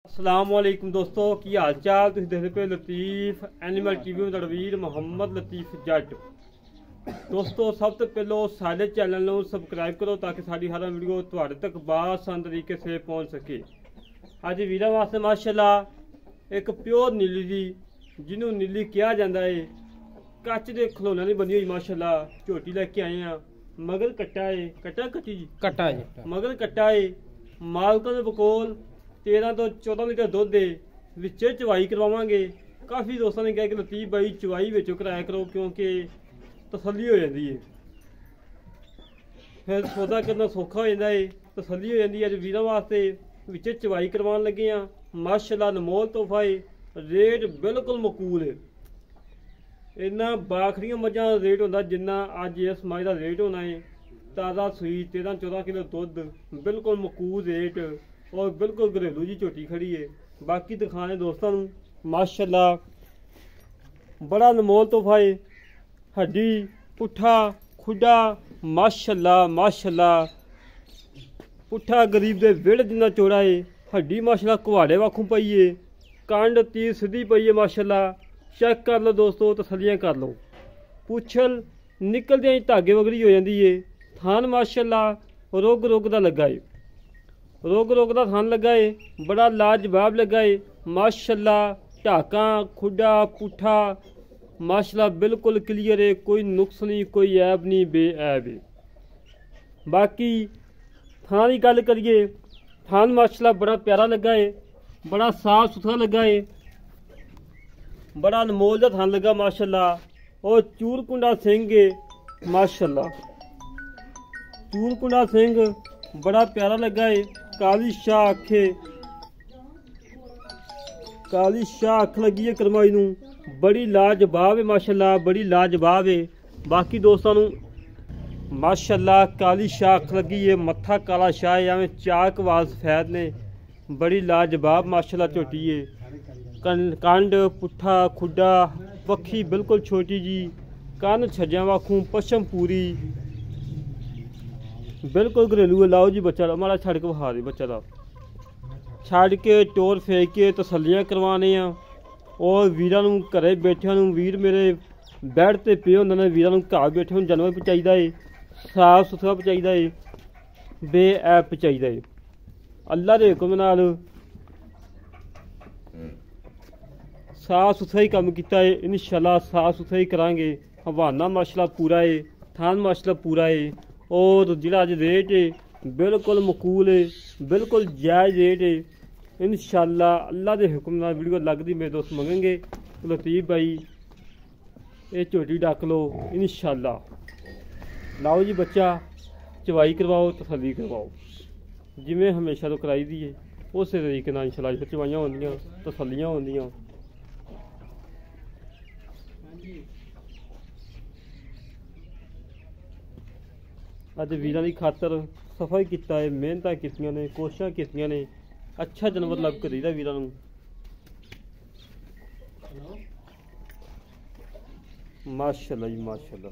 अस्सलाम वालेकुम दोस्तों की हाल चाल तुम देखते पे लतीफ एनिमल टीवी में तड़वीर मोहम्मद लतीफ जट। दोस्तों सब तो पहलो सारे चैनल को सबसक्राइब करो ताकि साड़ी हर वीडियो तुम्हारे तक बासान तरीके से पहुंच सके। अज वीर वास्ते माशाल्लाह एक प्योर नीली दी जिन्हों नीली कहा जाता है कच के खिलौने की बनी हुई माशाल्लाह झोटी लैके आए हैं। मगर कट्टा है कट्टी जी कट्टा जी मगर कट्टा है मालकों के बकोल 13 तो 14 लीटर दुध दे विचे चवाई करवावांगे। काफ़ी दोस्तों ने कहा कि लतीफ भाई चवाई विचों कराया करो क्योंकि तसल्ली हो जाती है, फिर सौदा करना सौखा हो जाता है, तसल्ली हो जाती है। अज वीरों वास्ते विचे चवाई करवाने लगे हैं। माशाल्लाह अनमोल तोहफा है, रेट बिल्कुल मकूल है। इन्ना बाखड़ियां मझां का रेट होंदा जिन्ना अज इस मझ का रेट होना है। ताज़ा सूई 13-14 किलो दुध बिल्कुल मकूल रेट और बिल्कुल घरेलू जी झोटी खड़ी है। बाकी दिखाने दोस्तों माशाल्लाह बड़ा अनमोल तोहफा है। हड्डी पुट्ठा खुडा माशाल्लाह माशाल्लाह पुट्ठा गरीब दे वेड़ जिन्ना चौड़ा है। हड्डी माशाल्लाह कुहाड़े वाखू पई है, कंड तीर सीधी पई है माशाल्लाह। चेक कर लो दोस्तों, तसलियां कर लो। पुछल निकलदे ही धागे वगरी हो जाती है। थान माशाल्लाह रोग रोग का लगा है, रोग रोग का थान लगा है, बड़ा लाजवाब लगा है माशाल्लाह। ढाका खुडा पुट्ठा माशाल्लाह बिल्कुल क्लियर है, कोई नुक्स नहीं कोई ऐब नहीं बेऐब है। बाकी थान की गल करिए, थान माशाल्लाह बड़ा प्यारा लगा है, बड़ा साफ सुथरा लगा है, बड़ा अनमोल का थान लगा माशाल्लाह। और चूरकुंडा सिंह है माशाल्लाह, चूरकुंडा सिंह बड़ा प्यारा लगा है। काली शाह आखे, काली शाह अख लगी है करमाई नू, बड़ी लाजवाब है माशाल्लाह, बड़ी लाजवाब है। बाकी दोस्तों माशाल्लाह काली शाह अख लगी है, मत्था काला शाह है, एवं चाक वाल सफैद ने, बड़ी लाजवाब माशाल्लाह झोटी है। कंड पुट्ठा खुडा पखी बिल्कुल छोटी जी, कन छज्जा वाखू पशम पूरी बिल्कुल घरेलू। लाओ जी बच्चा हमारा छड़ के बहा दे, बच्चा का छड़ के टोर फेंक के तसलियां करवाने और वीरां नूं घरे बैठिया वीर मेरे बैड ते पे होंदे ने, वीरां नूं घर बैठे जानवर पहुँचाईदा है, साफ सुथरा पहुँचाईदा है, बेऐब पहुँचाईदा है। अल्लाह दे हुक्म नाल साफ सुथरा ही काम किया है, इंशाल्लाह साफ सुथरा ही करांगे। हवाना माशाल्लाह पूरा है, थान माशाल्लाह पूरा है और जिहड़ा अज रेट है बिल्कुल मकूल है, बिल्कुल जायज़ रेट है। इंशाल्लाह अल्लाह के हुक्म नाल वीडियो लगती मेरे दोस्त मंगेंगे लतीफ भाई ये झोटी डक लो इंशाल्लाह। लाओ जी बच्चा चवाई करवाओ तसल्ली करवाओ जिमें हमेशा तो कराई दी है उस तरीके नाल इंशाल्लाह चवाइयां होंदियां तसल्लियां होंदियां। अज वीरां की खातर सफाई किया है, मेहनत कीतियां ने, कोशिशां कीतियां ने, अच्छा जानवर लग के दईदा वीरां नूं। माशाल्लाह जी माशाल्लाह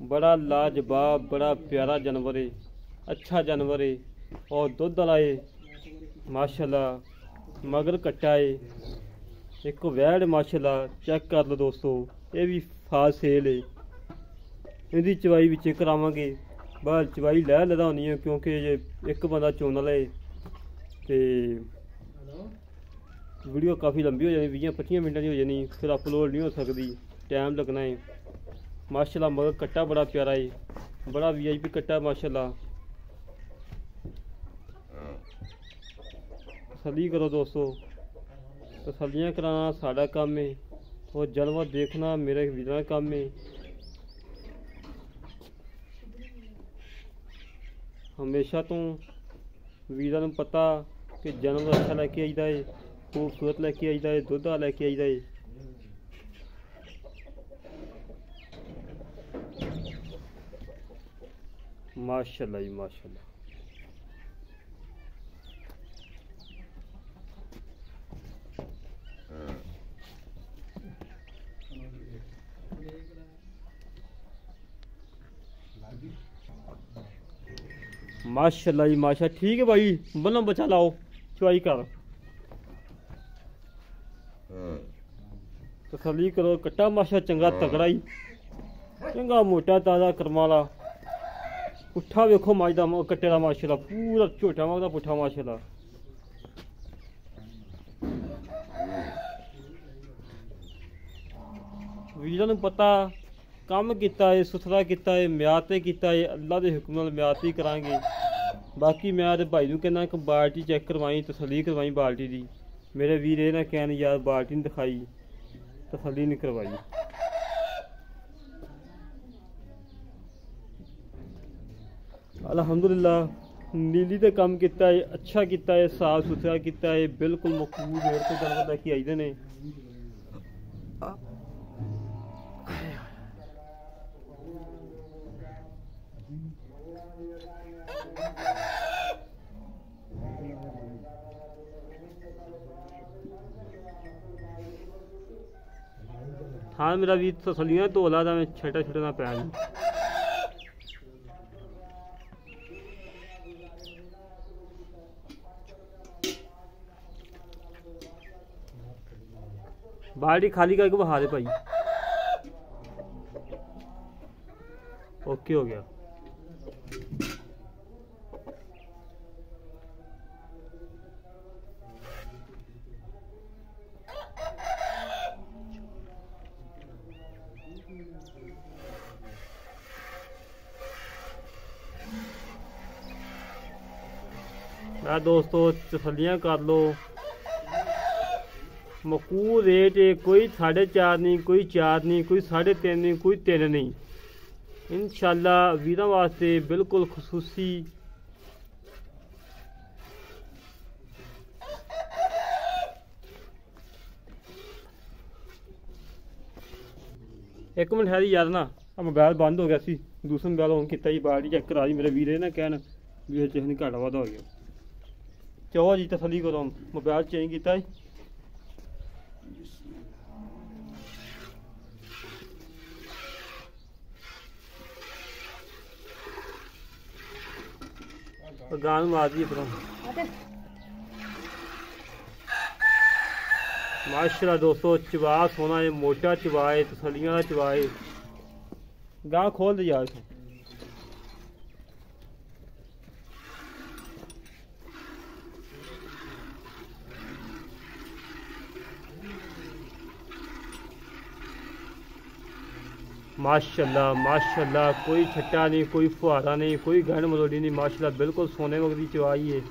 बड़ा लाजवाब बड़ा प्यारा जानवर है, अच्छा जानवर है और दुध वाला है माशाल्लाह। मगर कट्टा है, एक वैड़ माशाल्लाह। चेक कर लो दोस्तों, ये भी फास्ट सेल है। इहदी चवाई विच करावांगे, बाहर चवाई लै लदा होनी है क्योंकि जे एक बंदा चोन वाला है तो वीडियो काफ़ी लंबी हो जानी, 20-25 मिनटां की हो जानी, फिर अपलोड नहीं हो सकती, टाइम लगना है माशाल्लाह। मगर कट्टा बड़ा प्यारा है, बड़ा VIP कट्टा माशाल्लाह। तसल्ली करो दोस्तों, तसल्लियां कराना साडा काम है और जानवर देखना मेरे वीरां दा काम है। हमेशा तो वीरां नूं पता कि जानवर अच्छा लैके आईदा है, खूबसूरत लैके आईदा है, दुध लैके आईदा है। माशाल्लाह जी माशाल्लाह माशाल्लाह जी माशा। ठीक है भाई, बनो बचा लाओ चुवाई कर तसली करो। कट्टा माशा चंगा तगड़ा ही, चंगा मोटा ताजा करम वाला। पुट्ठा वेखो मज का कट्टे का माशाल्लाह, पूरा झोटा मगदा पुट्ठा माशाल्लाह। वीरां नूं पता काम किया है, सुथरा किया है, म्याद ते किया है, अल्लाह के हुक्म नाल म्याद ते करांगे। बाकी मैं तो भाई नूं कहना कि बाल्टी चेक करवाई, तसली करवाई बाल्टी की। मेरे वीर ये ना कहन यार बाल्टी नहीं दिखाई, तसली नहीं करवाई। अल्हम्दुलिल्लाह नीली ते काम किया है, अच्छा किया है, साफ सुथरा किया है, बिल्कुल मकबूल रेट से जानवर लैके आईदे ने। हाँ मेरा भी तसलियां धोला था, मैं छटा छुटा ना पैन। बाल्टी खाली करके बहा दे भाई। ओके हो गया। दोस्तों तसलियां कर लो, मकबूल रेट है, कोई 4.5 नहीं, कोई 4 नहीं, कोई 3.5 नहीं, कोई 3 नहीं। इंशाल्लाह वीरां वास्ते बिल्कुल खसूसी एक मिनट है यार ना, मोबाइल बंद हो गया सी, दूसरा मोबाइल ऑन किया, बाल्टी चेक करा दी। मेरे वीरे ना कहन भी नहीं घाटा वाधा हो गया। चलो जी तसली करो, मोबाइल चेंज किया। गान मार दी फिर माशाल्लाह। दोस्तों चवा सोना है, मोटा चवा है, तसलियां का चवा है। गां खोल दे यार। माशाल्लाह माशाल्लाह, कोई छट्टा नहीं, कोई फुहारा नहीं, कोई गंढ मरोड़ी नहीं। माशाल्लाह बिल्कुल सोने वक्त की चवाई है।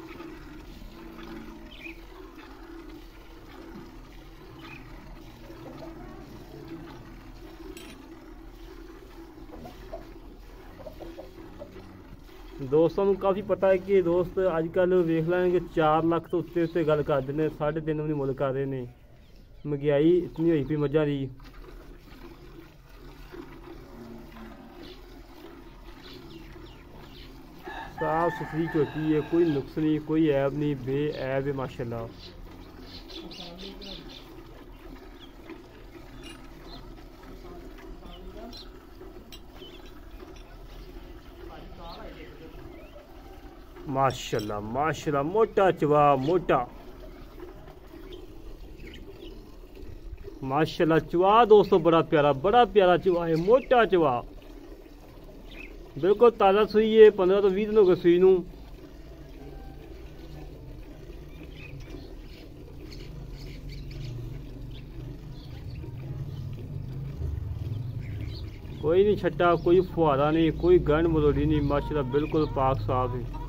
दोस्तों को काफ़ी पता है कि दोस्त अजकल वेख लेंगे 4 लाख तो उत्ते उत्ते गल करते हैं, 3.5 भी नहीं मुल कर रहे हैं। महंगाई इतनी हुई पी मझां दी। साफ सुथरी झोटी है, कोई नुक्स नहीं, कोई ऐब नहीं, बेऐब है माशाल्लाह। माशाल्लाह माशाल्लाह, मोटा चवा मोटा माशाल्लाह। चवा दोस्तों बड़ा प्यारा चवा है, मोटा चवा, बिल्कुल ताज़ा सुई है। 15 तो 20 दिन हो गए सुई नूं। कोई नहीं छट्टा, कोई फुहारा नहीं, कोई गंढ मरोड़ी नहीं। माशाल्लाह बिल्कुल पाक साफ है।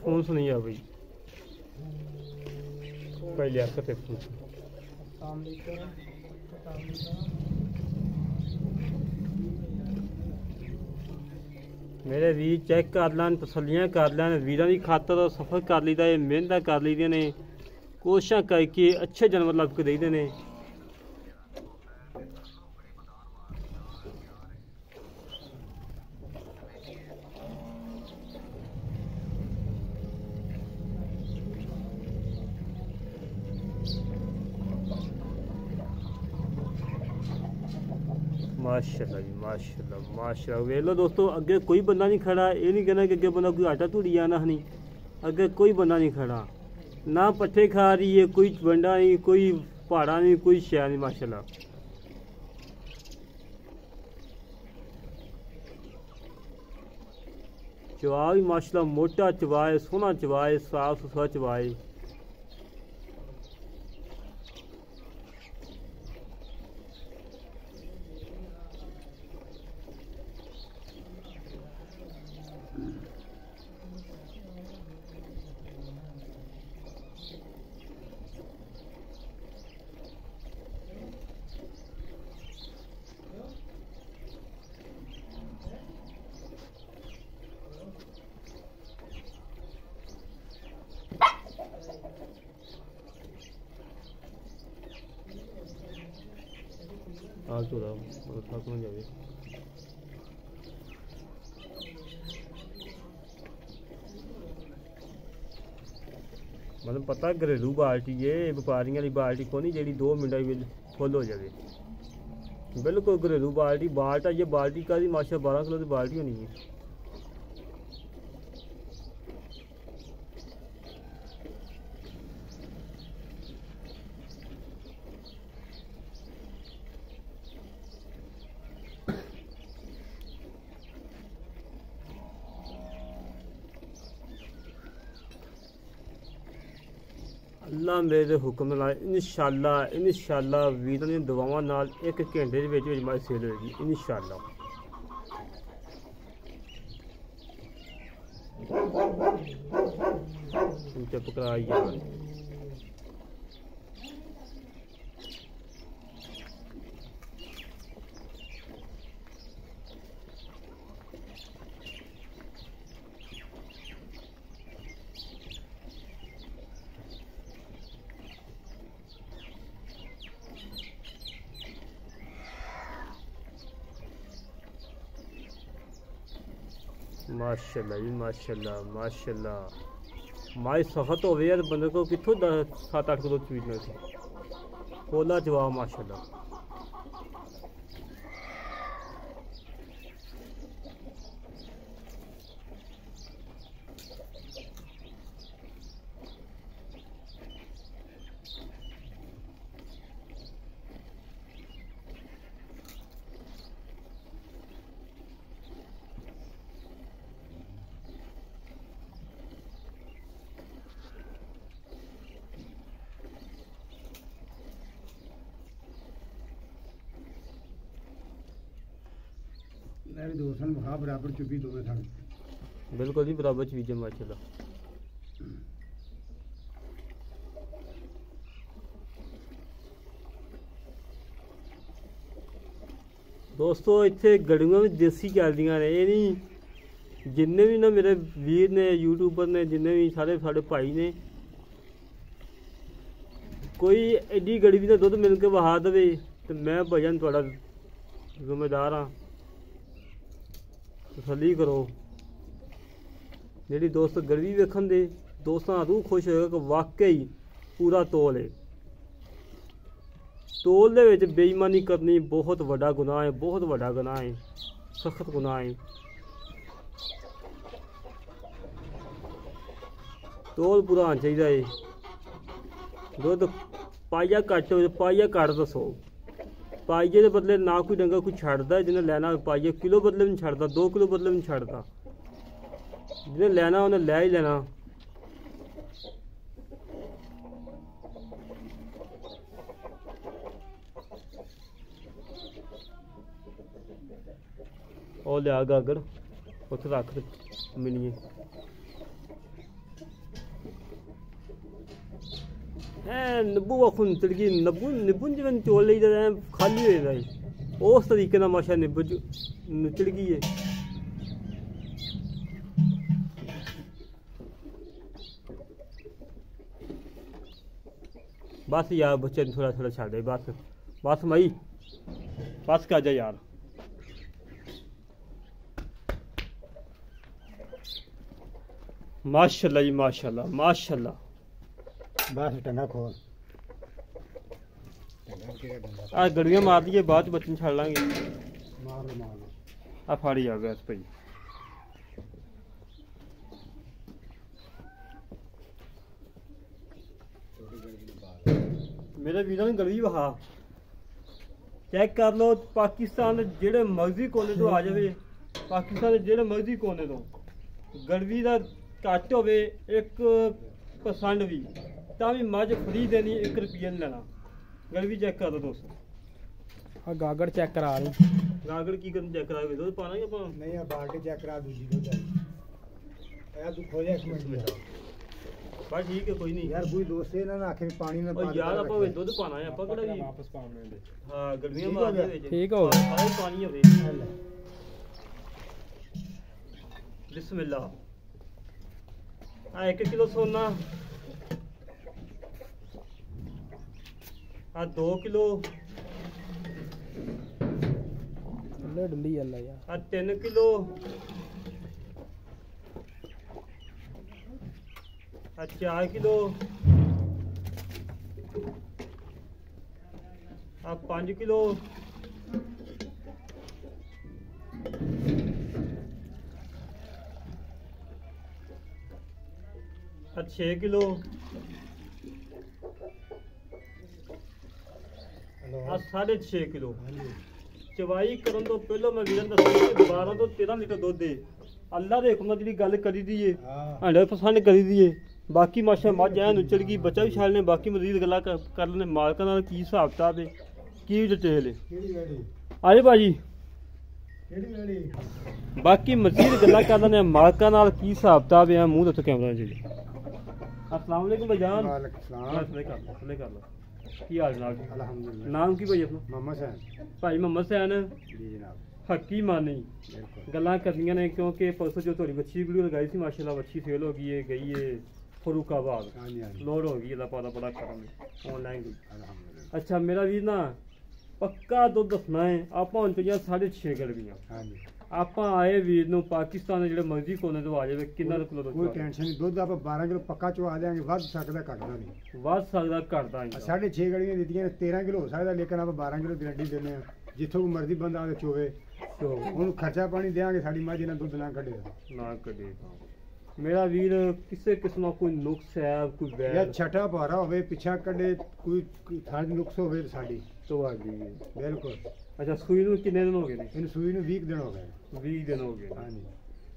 फोन सुनी आ भाई पहले आकर ते फोन मेरे वीर चेक कर लैन तसलियां कर लैन वीरां दी खातर सफर कर लीदा है मेहनत कर लीदियां ने कोशिशां करके अच्छे जानवर लभ के देईदे ने माशाल्लाह जी माशाल्लाह माशाल्लाह वेख लो दोस्तों अगे कोई बंदा नहीं खड़ा ये नहीं कहना कि अगे बंदा कोई आटा धूड़ी आना नहीं अगे कोई बंदा नहीं खड़ा ना पट्ठे खा रही है कोई बंडा नहीं कोई पहाड़ा नहीं कोई शै नहीं माशाल्लाह चवा भी माशाल्लाह मोटा चवा है सोहना चवा है साफ सुथरा चवा है आज तो थक न जाए मतलब पता घरेलू बाल्टी है व्यापारियों वाली बाल्टी को नहीं जी 2 मिनट फुल हो जाए बिल्कुल घरेलू बाल्टी बाल्टा ये बाल्टी का माशा 12 किलो की बाल्टी होनी है अल्लाह मेरे हुक्म नाल इंशाअल्लाह वीरां दी दुआवां नाल 1 घंटे दे विच मारी सेल होएगी इंशाअल्लाह चुप कराई यार माशाल्लाह जी माशाल्लाह माशाल्लाह माई सख्त हो यार बंदे को कितों 7-8 किलो चीज पोला जवाब माशाल्लाह भी दोस्तों वहाँ बराबर चुपी दोवे थान बिल्कुल जी बराबर चीज है माशाल्लाह दोस्तों इतने गड़ियां भी देसी चलदियां ने ये नहीं जिन्ने भी ना मेरे वीर ने यूट्यूबर ने जिन्ने भी सारे साढ़े भाई ने कोई एडी गड़ी भी ना दुध मिल के वहा दे तो मैं भजन थोड़ा जिम्मेदार हाँ तसली करो जी दोस्त गड़ी वेखन दे दोस्तों रूह खुश होएगा कि वाकई पूरा तोल है तोल दे विच बेईमानी करनी बहुत वड्डा गुनाह है बहुत वड्डा गुनाह है सख्त गुनाह है तोल पूरा आना चाहिए है दुध पाइया घट हो पाइया घट दसो पाइये के बदले ना कोई डंगा कोई छड़ता जिन्हें लैना पाइये किलो बदले भी नहीं छड़ता 2 किलो बदले भी नहीं छड़ता जिन्हें लैना उन्हें लै ही लेना और लिया गागर उत्थे रख मिलिए ਨਿੱਬੂ ਵਾਖੂ ਨਿਚੜ ਗਈ। ਨਿੱਬੂ ਜਿਵੇਂ ਨਿਚੋੜ ਲਈ ਤਾਂ ਖਾਲੀ ਹੋ ਜਾਂਦਾ ਹੈ, ਉਸ ਤਰੀਕੇ ਨਾਲ ਮਾਸ਼ਾ ਨਿੱਬੂ ਨਿਚੜ ਗਈ ਹੈ। बस यार बच्चे थोड़ा थोड़ा छड़ दे, बस बस मई बस कर जा यार। माशाल्लाह जी माशाल्लाह माशाल्लाह। बस टंगा खोल आ गड़ियां मार दिए, बाद बच्चे छड़ लांगे। मार लो आ फाड़ी आ गया भाई। मेरे वीरों ने गलवी वहा चेक कर लो। पाकिस्तान जेड़े मर्जी कोने तो आ जाए, पाकिस्तान जेड़े मर्जी कोने तो गलवी का घट हो 1% भी तो भी मझ फ्री देनी, 1 रुपया नहीं लेना। गलवी चेक कर लो दोस्तों। हाँ गागड़ चेक करा ली। गागड़ की कर चेक करा दुध पाना या पा नहीं है बाल्टी चेक करा दूसरी दूध आई तू खोजा 1 मिनट बस ठीक है कोई नहीं यार कोई दोस्त है ना आखे पानी में और यार आप दुध पाना है आपा कड़ा भी वापस पाने दे। हां गड़वियां मार दे विच ठीक हो सारा पानी होवे। बिस्मिल्लाह। आ 1 किलो सोना, आ 2 किलो, ले डली अल्लाह यार। आ 3 किलो, आ 4 किलो, आ 5 किलो, आ 6 किलो, आ 6.5 किलो। चवाई करन तो पहलो मैं वीरन दस्सिया कि 12 तो 13 लीटर दुध दे। अल्लाह दे हुक्म नाल जिहड़ी गल करी दी है 100% करी दी है। बाकी माशा मझ ऐ नुचड़ गई, बच्चा भी छालने। बाकी मजीद गल्लां कर लेने मालकां नाल की हिसाब किताब है, की डिटेल है। केड़ी वेड़ी आजे भाजी केड़ी वेड़ी बाकी मजीद गल्लां कर लेने मालकां नाल की हिसाब किताब है। मूंह दसो कैमरा जी। अस्सलाम वालेकुम भाईजान। वालेकुम सलाम। थले कर लो की हाल जनाब जी? अल्हम्दुलिल्लाह। नाम की भाई अपना? मोहम्मद हुसैन भाई मोहम्मद हुसैन जी जनाब। हकी मानी बिल्कुल गल्लां करनियां ने, क्योंकि परसों जो थोड़ी बच्ची वीडियो लगाई थी माशाल्लाह बच्ची सेल हो गई है, गई है फरूकाबाद। हाँ जी हाँ जी लोड हो गई, अल्लाह पाला बड़ा करम है, ऑनलाइन गई। अल्हम्दुलिल्लाह। अच्छा मेरा वीर ना पक्का दुध दसना है। आप हुण चोईयां 6.5 गड़वियां। हाँ जी आप आए वीर नूं पाकिस्तान दे जेड़े मर्जी कोने तो आ जावे, किन्ना किलो दुध कोई टेंशन नहीं। दुध आप 12 किलो पक्का चवा देंगे, वध सकदा घटदा नहीं। वध सकदा घटदा नहीं। 6.5 गड़ियां दित्तियां 13 किलो हो सकदा, लेकिन आप 12 किलो गारंटी देने हैं। जिथों कोई मर्जी बंदा आके चोवे तो ਉਹਨੂੰ ਖਰਚਾ ਪਾਣੀ ਦੇਾਂਗੇ, ਸਾਡੀ ਮੱਝ ਨਾਲ ਦੁੱਧ ਨਾ ਕੱਢੇਗਾ। ना कदे मेरा वीर किसे किस्म कोई नुक्स है, कोई ਜਾਂ बैर ਛਟਾ ਭਾਰਾ ਹੋਵੇ, ਪਿੱਛਾ ਕੱਢੇ, ਕੋਈ ਥਾਂ ਨੁਕਸ ਹੋਵੇ ਤਾਂ ਸਾਡੀ तो आ गई। ਬਿਲਕੁਲ। अच्छा सूई नूं किन्ने दिन हो गए ने? ਇਹਨੂੰ ਸੂਈ ਨੂੰ 20 ਦਿਨ ਹੋ ਗਏ। 20 दिन हो गए। ਹਾਂਜੀ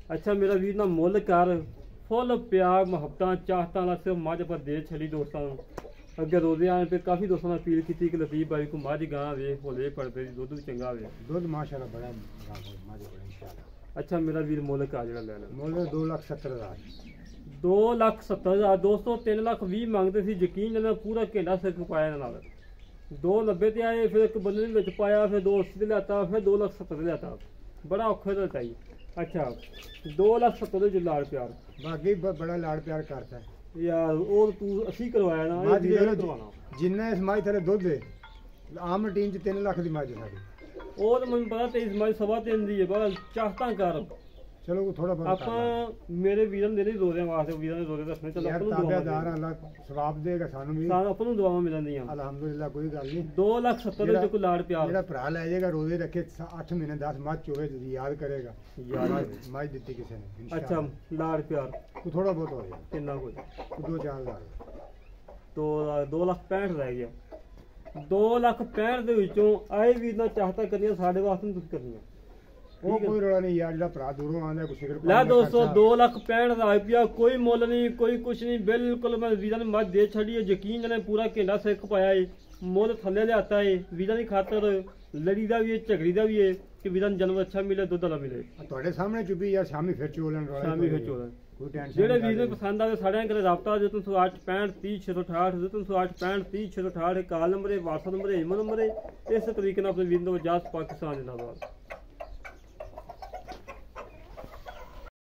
अच्छा मेरा वीर ना मुल कर फुल प्यार मुहब्बतां चाहतां नाल सिर्फ मझ पर दे छड़ी दोस्तां नूं। अगे रोजे आने पे काफ़ी दोस्तों ने अपील की कि लतीफ भाई को मझ गां वेख होले पड़ते दुध भी चंगा वे। ਦੁੱਧ ਮਾਸ਼ਾਅੱਲਾ ਬੜਾ ਮੱਝ ਬੜਾ ਇੰਸ਼ਾਅੱਲਾ। अच्छा मेरा वीर मुल का जड़ा लेना ਮੁੱਲ 2,70,000। 2,70,000 दोस्तों 3,20,000 मंगते सी। यकीन जना पूरा घंटा सिर पाया इन्हां नाल। 2,90 ते आए, फिर एक बंदे ने विच पाया, फिर 280 ते लियाता, फिर 2,70,000 ते लियाता। बड़ा औखा दा चाहिए। अच्छा 2,70,000 दे जो लाड़ प्यार ਬਾਕੀ ਬੜਾ ਲਾੜ ਪਿਆਰ ਕਰਦਾ ਹੈ। यार वो तू असी करवाया ना, ਮੱਝ ये ਦੇ वीर ਲਓ, करवाना। ਜਿੰਨਾ ਇਸ ਮੱਝ ਥੱਲੇ ਦੁੱਧ ਹੈ ਆਮ ਰੂਟੀਨ ਚ 3 ਲੱਖ ਦੀ ਮੱਝ ਹੈ ਸਾਡੀ। ਉਹ ਤਾਂ ਮੈਨੂੰ ਪਤਾ 23 ਮਈ 3.5 ਦੀ ਹੈ, ਬੜਾ ਚਾਹਤਾਂ ਕਰ ਚਲੋ ਥੋੜਾ ਬਹੁਤ ਆਪਾਂ ਮੇਰੇ ਵੀਰਾਂ ਦੇ ਨਹੀਂ ਰੋਜ਼ਿਆਂ ਵਾਸਤੇ ਵੀਰਾਂ ਦੇ ਰੋਜ਼ੇ ਦੱਸਣੇ ਚੱਲ ਯਾਰ ਆਪਾਂ ਨੂੰ ਤਾਬੇਦਾਰ ਦੁਆਵਾਂ ਅੱਲਾਹ ਸਵਾਬ ਦੇਗਾ ਸਾਨੂੰ ਵੀ। ਸਾਨੂੰ ਆਪਾਂ ਨੂੰ ਦੁਆਵਾਂ ਮਿਲਣਦੀਆਂ। ਅਲਹਮਦੁਲਿਲਾ ਕੋਈ ਗੱਲ ਨਹੀਂ। 2,70,000 ਦੇ ਕੋਈ ਲਾੜ ਪਿਆਰ ਜਿਹੜਾ ਭਰਾ ਲੈ ਜਾਏਗਾ ਰੋਜ਼ੇ ਰੱਖੇ 8 ਮਹੀਨੇ 10 ਮੱਝ ਚੋਵੇ ਤੇ ਯਾਦ ਕਰੇਗਾ ਯਾਦ ਮੱਝ ਦਿੱਤੀ ਕਿਸੇ ਨੇ। ਅੱਛਾ ਲਾੜ ਪਿਆਰ ਤੂੰ ਥੋੜਾ ਬਹੁਤ ਹੋ ਜਾਏ, ਕਿੰਨਾ ਕੁਝ 2-4,000। 2,65,000 ਰਹਿ ਗਿਆ। 2,65,000 ਦੇ ਵਿੱਚੋਂ ਆਏ ਵੀਰ ਨਾਲ ਚਾਹਤਾ ਕਰਨੀਆਂ ਸਾਡੇ ਵਾਸਤੇ ਨਹੀਂ ਤੁਸੀਂ ਕਰਨੀਆਂ। ਉਹ ਕੋਈ ਰੋਲਾ ਨਹੀਂ ਯਾਰ, ਜਿਹੜਾ ਭਰਾ ਦੂਰੋਂ ਆਉਂਦਾ ਕੋਈ ਸਿਗਰਟ ਲੈ ਦੋਸਤੋ 2,65,000 रुपया कोई मुल नहीं, कोई कुछ नहीं, बिल्कुल मैं वीजा ने मझ दे छड़ी है। यकीन ने पूरा घंटा सिख पाया है, मुल थले लियाता है वीजा की खातर। ਲੜੀ ਦਾ ਵੀ ਹੈ, ਝਗੜੀ ਦਾ ਵੀ ਹੈ ਕਿ ਵੀਰਾਂ ਨੂੰ ਜਨਮ ਅੱਛਾ ਮਿਲੇ, ਦੁੱਧ ਵਾਲਾ ਮਿਲੇ। ਤੁਹਾਡੇ ਸਾਹਮਣੇ ਚੁੱਪੀ ਯਾਰ, ਸ਼ਾਮੀ ਫਿਰ ਚੋਲਣ ਰੌਲਾ ਹੀ ਸ਼ਾਮੀ ਫਿਰ ਕੋਈ ਚੋਲਣ। ਕੋਈ ਟੈਨਸ਼ਨ ਜਿਹੜੇ ਵੀਰ ਨੂੰ ਪਸੰਦ ਆਵੇ ਸਾਰਿਆਂ ਨਾਲ ਰਾਬਤਾ ਦੇ 308 65 30 668 308 65 30 668 ਕਾਲ ਨੰਬਰ ਹੈ, WhatsApp ਨੰਬਰ ਹੈ, ਈਮੇਲ ਨੰਬਰ ਹੈ। ਇਸ ਤਰੀਕੇ ਨਾਲ ਆਪਣੇ ਵੀਰ ਨੂੰ ਇਜਾਜ਼ਤ ਪਾਕਿਸਤਾਨ ਜਿੰਦਾਬਾਦ।